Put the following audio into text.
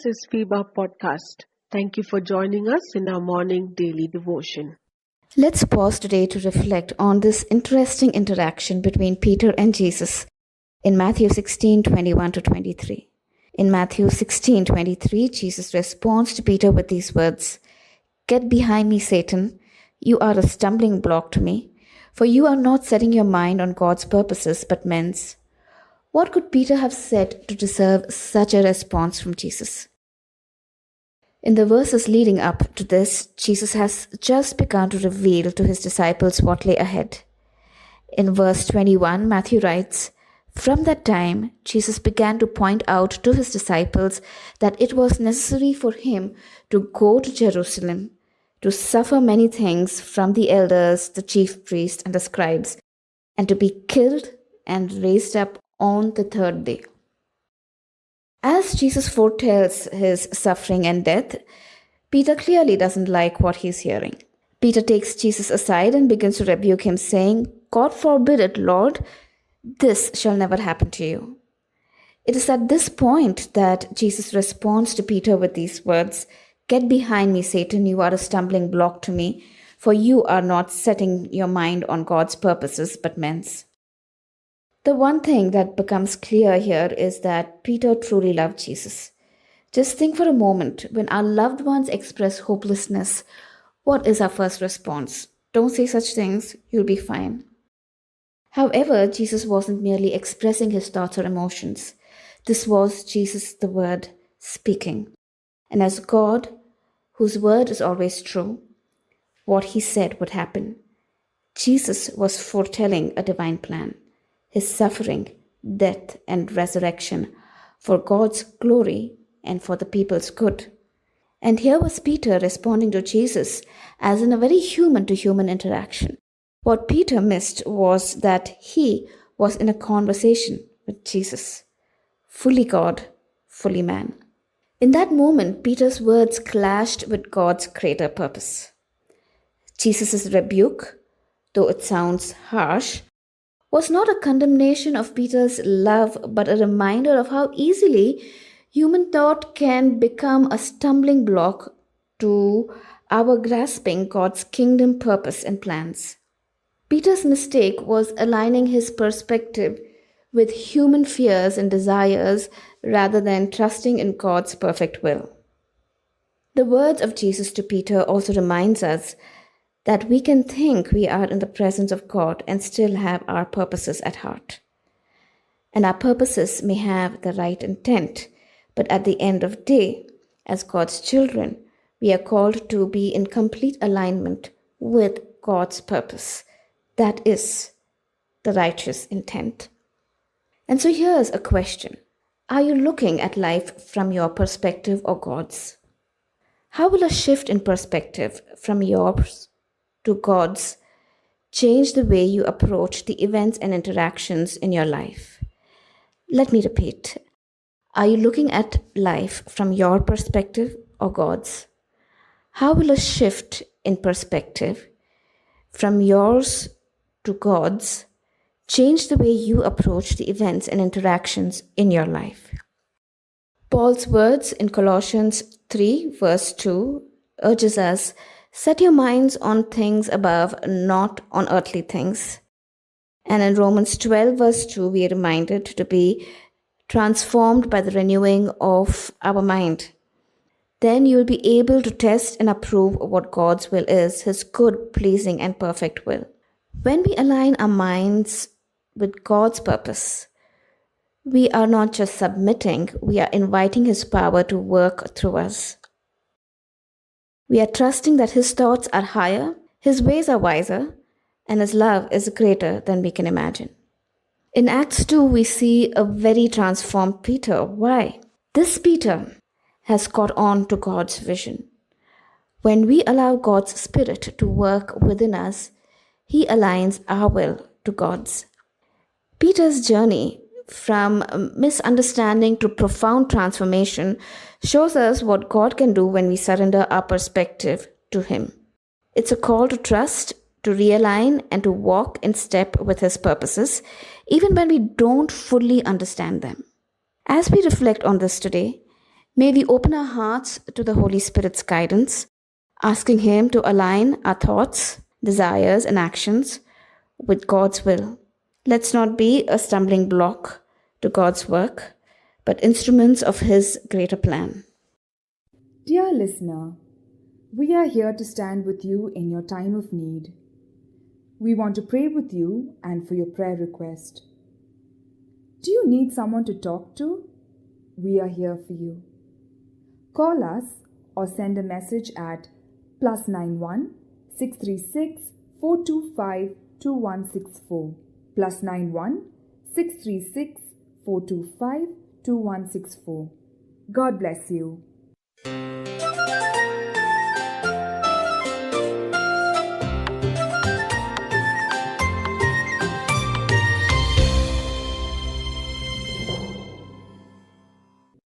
This is FIBA Podcast. Thank you for joining us in our morning daily devotion. Let's pause today to reflect on this interesting interaction between Peter and Jesus in Matthew 16:21 to 23. In Matthew 16:23, Jesus responds to Peter with these words, "Get behind me, Satan. You are a stumbling block to me, for you are not setting your mind on God's purposes but men's." What could Peter have said to deserve such a response from Jesus? In the verses leading up to this, Jesus has just begun to reveal to his disciples what lay ahead. In verse 21, Matthew writes, "From that time, Jesus began to point out to his disciples that it was necessary for him to go to Jerusalem, to suffer many things from the elders, the chief priests, and the scribes, and to be killed and raised up on the third day." As Jesus foretells his suffering and death, Peter clearly doesn't like what he's hearing. Peter takes Jesus aside and begins to rebuke him, saying, "God forbid it, Lord, this shall never happen to you." It is at this point that Jesus responds to Peter with these words, "Get behind me, Satan, you are a stumbling block to me, for you are not setting your mind on God's purposes but men's." The one thing that becomes clear here is that Peter truly loved Jesus. Just think for a moment, when our loved ones express hopelessness, what is our first response? Don't say such things, you'll be fine. However, Jesus wasn't merely expressing his thoughts or emotions. This was Jesus, the Word, speaking. And as God, whose word is always true, what he said would happen. Jesus was foretelling a divine plan, his suffering, death, and resurrection for God's glory and for the people's good. And here was Peter responding to Jesus as in a very human to human interaction. What Peter missed was that he was in a conversation with Jesus, fully God, fully man. In that moment, Peter's words clashed with God's greater purpose. Jesus' rebuke, though it sounds harsh, was not a condemnation of Peter's love, but a reminder of how easily human thought can become a stumbling block to our grasping God's kingdom purpose and plans. Peter's mistake was aligning his perspective with human fears and desires rather than trusting in God's perfect will. The words of Jesus to Peter also reminds us that we can think we are in the presence of God and still have our purposes at heart. And our purposes may have the right intent, but at the end of the day, as God's children, we are called to be in complete alignment with God's purpose. That is the righteous intent. And so here's a question. Are you looking at life from your perspective or God's? How will a shift in perspective from yours to God's change the way you approach the events and interactions in your life? Let me repeat. Are you looking at life from your perspective or God's? How will a shift in perspective from yours to God's change the way you approach the events and interactions in your life? Paul's words in Colossians 3, verse 2 urges us, "Set your minds on things above, not on earthly things." And in Romans 12, verse 2, we are reminded to be transformed by the renewing of our mind. Then you will be able to test and approve what God's will is, his good, pleasing, and perfect will. When we align our minds with God's purpose, we are not just submitting, we are inviting his power to work through us. We are trusting that his thoughts are higher, his ways are wiser, and his love is greater than we can imagine. In Acts 2, we see a very transformed Peter. Why? This Peter has caught on to God's vision. When we allow God's Spirit to work within us, he aligns our will to God's. Peter's journey from misunderstanding to profound transformation shows us what God can do when we surrender our perspective to him. It's a call to trust, to realign, and to walk in step with his purposes, even when we don't fully understand them. As we reflect on this today, May we open our hearts to the Holy Spirit's guidance, asking Him to align our thoughts, desires, and actions with God's will. Let's not be a stumbling block to God's work, but instruments of His greater plan. Dear listener, we are here to stand with you in your time of need. We want to pray with you and for your prayer request. Do you need someone to talk to? We are here for you. Call us or send a message at +91 636 425 2164 +91 636 425 2164. God bless you.